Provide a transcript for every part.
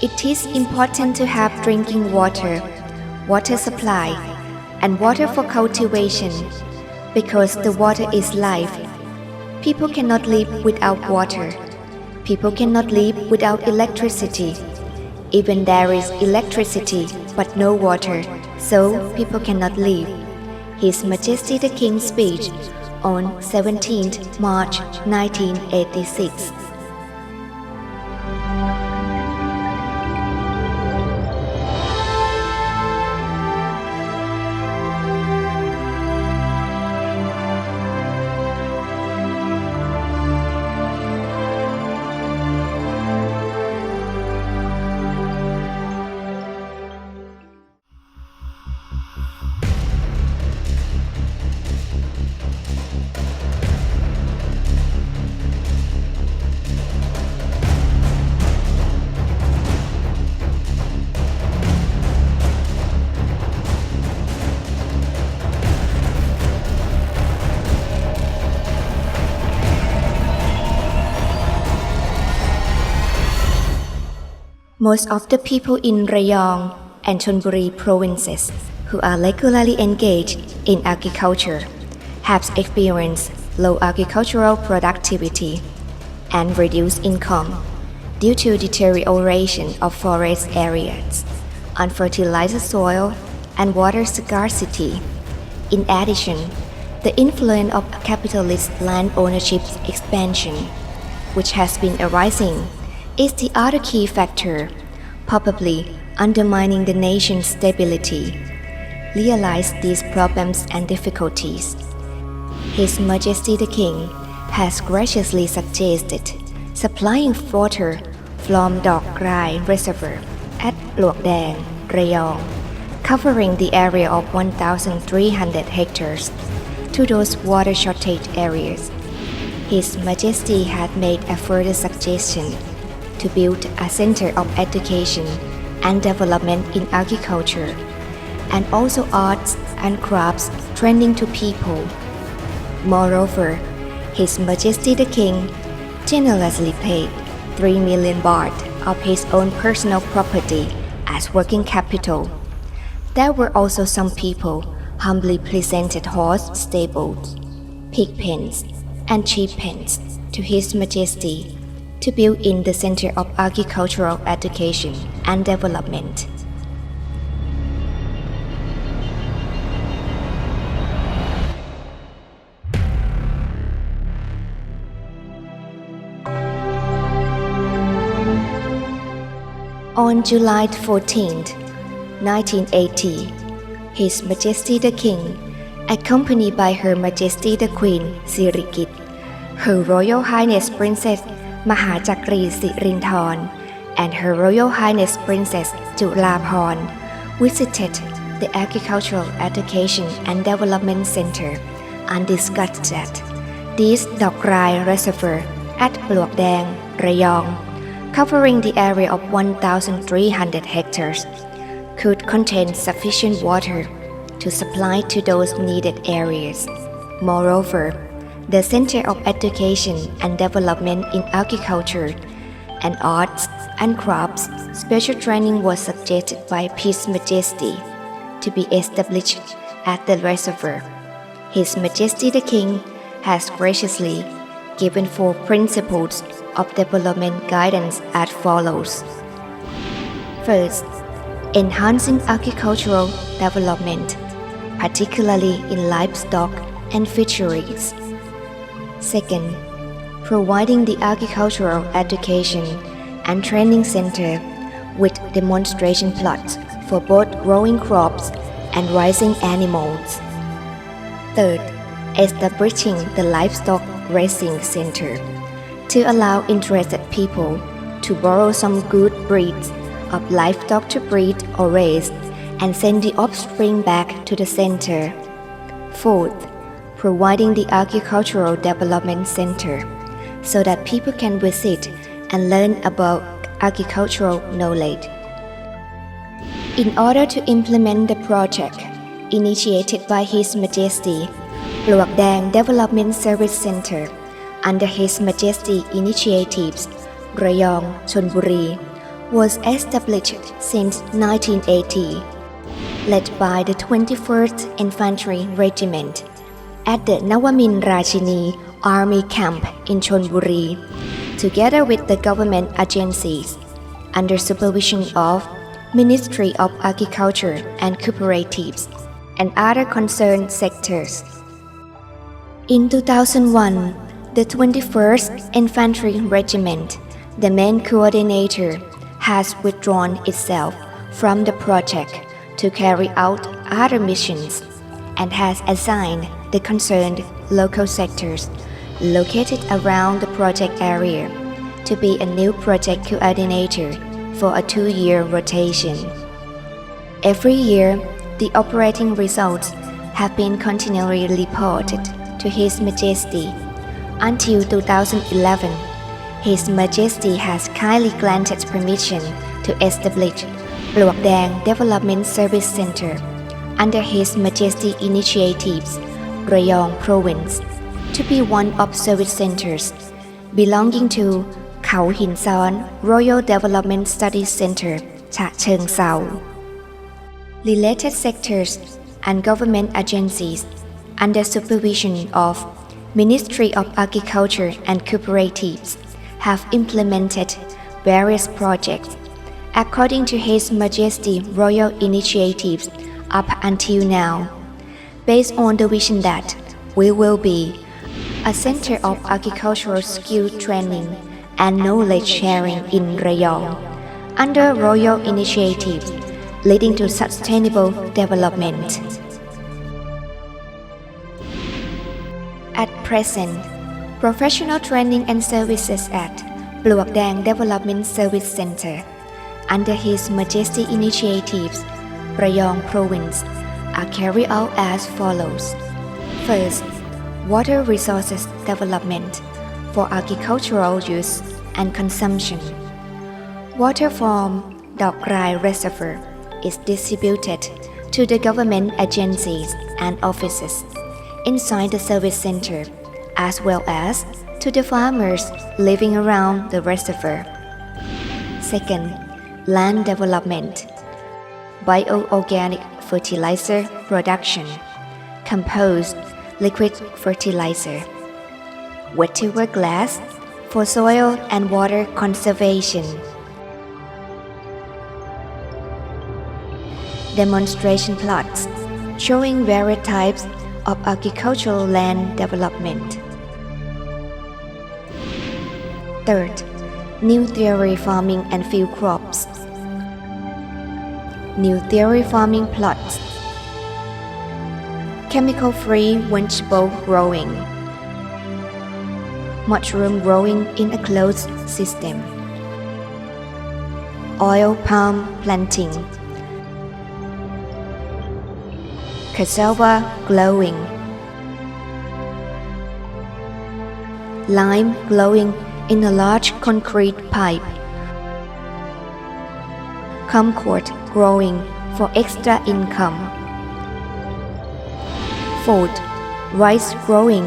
It is important to have drinking water, water supply, and water for cultivation, because the water is life. People cannot live without water. People cannot live without electricity. Even there is electricity but no water, so people cannot live. His Majesty the King's speech on 17th March 1986. Most of the people in Rayong and Chonburi provinces who are regularly engaged in agriculture have experienced low agricultural productivity and reduced income due to deterioration of forest areas, unfertilized soil, and water scarcity. In addition, the influence of capitalist land ownership expansion, which has been arising, is the other key factor, probably undermining the nation's stability. Realize these problems and difficulties. His Majesty the King has graciously suggested supplying water from Dok Rai Reservoir at Pluok Dang, Rayong, covering the area of 1,300 hectares, to those water shortage areas. His Majesty had made a further suggestion to build a center of education and development in agriculture, and also arts and crafts training to people. Moreover, His Majesty the King generously paid 3 million baht of his own personal property as working capital. There were also some people humbly presented horse stables, pig pens, and sheep pens to His Majesty to build in the Center of Agricultural Education and Development. On July 14, 1980, His Majesty the King, accompanied by Her Majesty the Queen Sirikit, Her Royal Highness Princess Mahachakri Sirinthorn, and Her Royal Highness Princess Chulaphorn, visited the Agricultural Education and Development Center and discussed that this Dok Rai Reservoir at Pluok Dang, Rayong, covering the area of 1,300 hectares, could contain sufficient water to supply to those needed areas. Moreover, the Center of Education and Development in Agriculture and Arts and Crafts special training was suggested by His Majesty to be established at the reservoir. His Majesty the King has graciously given 4 principles of development guidance as follows. First, enhancing agricultural development, particularly in livestock and fisheries. Second, providing the agricultural education and training center with demonstration plots for both growing crops and raising animals. Third, establishing the livestock raising center to allow interested people to borrow some good breeds of livestock to breed or raise and send the offspring back to the center. Fourth, providing the Agricultural Development Center so that people can visit and learn about agricultural knowledge. In order to implement the project initiated by His Majesty, Pluok Dang Development Service Center, under His Majesty initiatives, Rayong, Chonburi, was established since 1980, led by the 21st Infantry Regiment at the Nawamin Rajini Army Camp in Chonburi, together with the government agencies, under supervision of Ministry of Agriculture and Cooperatives and other concerned sectors. In 2001, the 21st Infantry Regiment, the main coordinator, has withdrawn itself from the project to carry out other missions and has assigned the concerned local sectors located around the project area to be a new project coordinator for a 2-year rotation. Every year, the operating results have been continually reported to His Majesty. Until 2011, His Majesty has kindly granted permission to establish ปลวกแดง Development Service Center under His Majesty initiatives, Rayong Province, to be one of service centers belonging to เขาหินซ้อน Royal Development Studies Center, ฉะเชิงเทรา Related sectors and government agencies under supervision of Ministry of Agriculture and Cooperatives have implemented various projects according to His Majesty Royal initiatives up until now, based on the vision that we will be a center of agricultural skill training and knowledge sharing in Rayong under Royal initiatives leading to sustainable development. At present, professional training and services at ปลวกแดง Development Service Center under His Majesty initiatives, Rayong Province, are carried out as follows. First, water resources development for agricultural use and consumption. Water from Dok Rai Reservoir is distributed to the government agencies and offices inside the service center, as well as to the farmers living around the reservoir. Second, land development, bioorganic fertilizer production, compost, liquid fertilizer, vetiver glass for soil and water conservation. Demonstration plots showing various types of agricultural land development. Third, new theory farming and field crops. New theory farming plots. Chemical-free vegetable growing. Mushroom growing in a closed system. Oil palm planting. Cassava growing. Lime growing in a large concrete pipe. Kumquat growing for extra income. Fourth, rice growing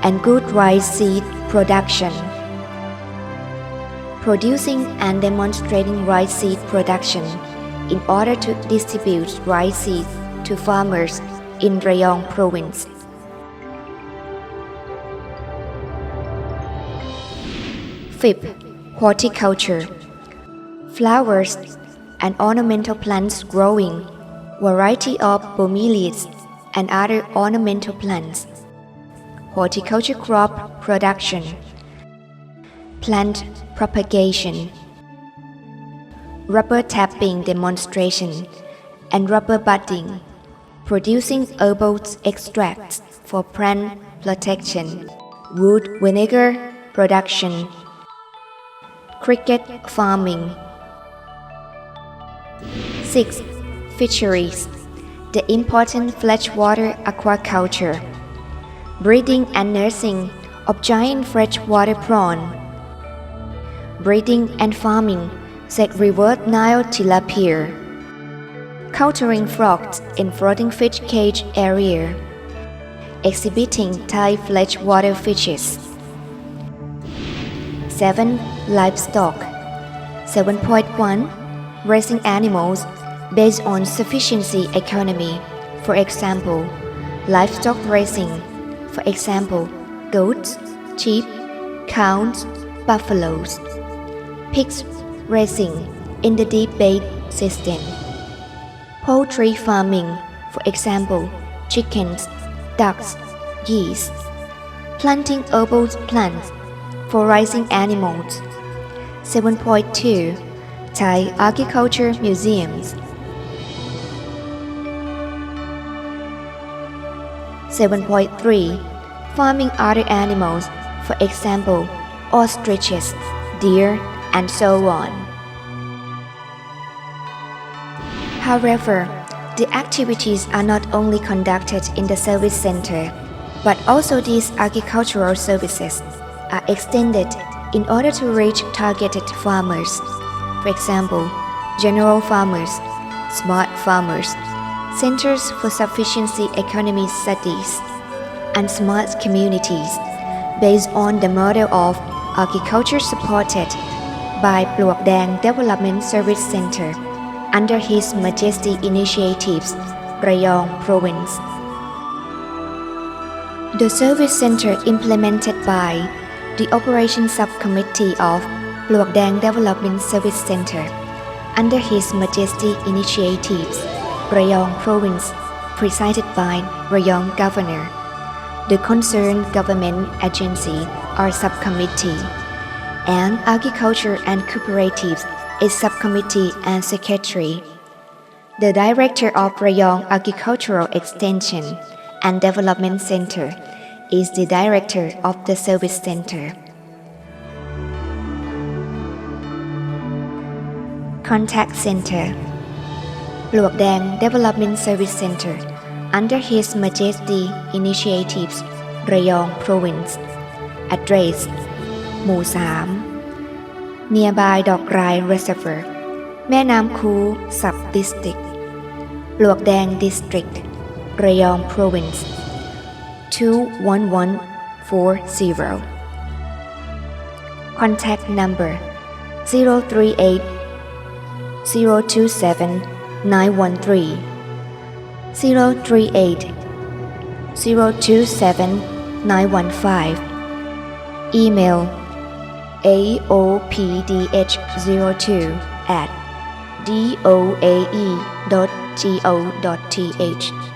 and good rice seed production. Producing and demonstrating rice seed production in order to distribute rice seeds to farmers in Rayong Province. Fifth, horticulture. Flowers and ornamental plants growing, variety of bromeliads and other ornamental plants. Horticulture crop production. Plant propagation. Rubber tapping demonstration and rubber budding. Producing herbal extracts for plant protection. Wood vinegar production. Cricket farming. 6. Fisheries. The important freshwater aquaculture. Breeding and nursing of giant freshwater prawn. Breeding and farming said river Nile tilapia. Culturing frogs in floating fish cage area. Exhibiting Thai freshwater fishes. 7. Livestock. 7.1 Raising animals based on sufficiency economy, for example, livestock raising, for example, goats, sheep, cows, buffaloes. Pigs raising in the deep bait system. Poultry farming, for example, chickens, ducks, geese. Planting herbal plants for raising animals. 7.2 Thai Agriculture Museums. 7.3 Farming other animals, for example, ostriches, deer, and so on. However, the activities are not only conducted in the service center, but also these agricultural services are extended in order to reach targeted farmers, for example, general farmers, smart farmers, centers for sufficiency economy studies, and smart communities based on the model of agriculture supported by ปลวกแดง Development Service Center under His Majesty Initiatives, Rayong Province. The service center implemented by the Operation Subcommittee of ปลวกแดง Development Service Center under His Majesty Initiatives, Rayong Province, presided by Rayong Governor. The concerned government agency or subcommittee, and Agriculture and Cooperatives is subcommittee and secretary. The director of Rayong Agricultural Extension and Development Center is the director of the service center. Contact Center ปลวกแดง Development Service Center under His Majesty Initiatives, Rayong Province. Address หมู่ 3 Nearby ดอกราย Reservoir แม่น้ำคู Sub District ปลวกแดง District, Rayong Province 21140. Contact number 038 027 913 038 027 915. Email aopdh02@doae.go.th